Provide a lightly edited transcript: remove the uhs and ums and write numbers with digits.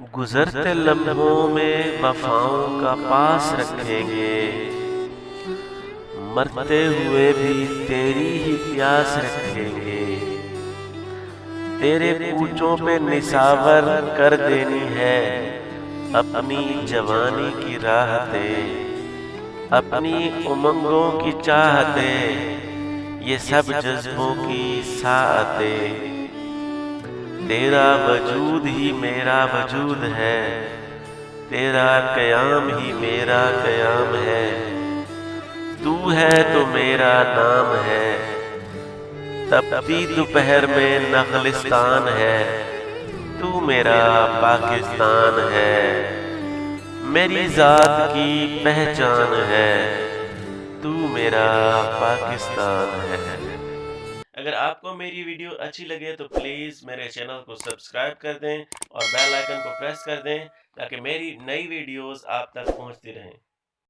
गुजरते लम्हों में वफाओं का पास रखेंगे, मरते हुए भी तेरी ही प्यास रखेंगे। तेरे कूचों पे निसावर कर देनी है अपनी जवानी की राहतें, अपनी उमंगों की चाहतें, ये सब जज्बों की साअतें। तेरा वजूद ही मेरा वजूद है, तेरा कयाम ही मेरा कयाम है। तू है तो मेरा नाम है, तपती दोपहर में नखलिस्तान है। तू मेरा पाकिस्तान है, मेरी ज़ात की पहचान है। तू मेरा पाकिस्तान है। अगर आपको मेरी वीडियो अच्छी लगे तो प्लीज़ मेरे चैनल को सब्सक्राइब कर दें और बेल आइकन को प्रेस कर दें ताकि मेरी नई वीडियोस आप तक पहुंचती रहें।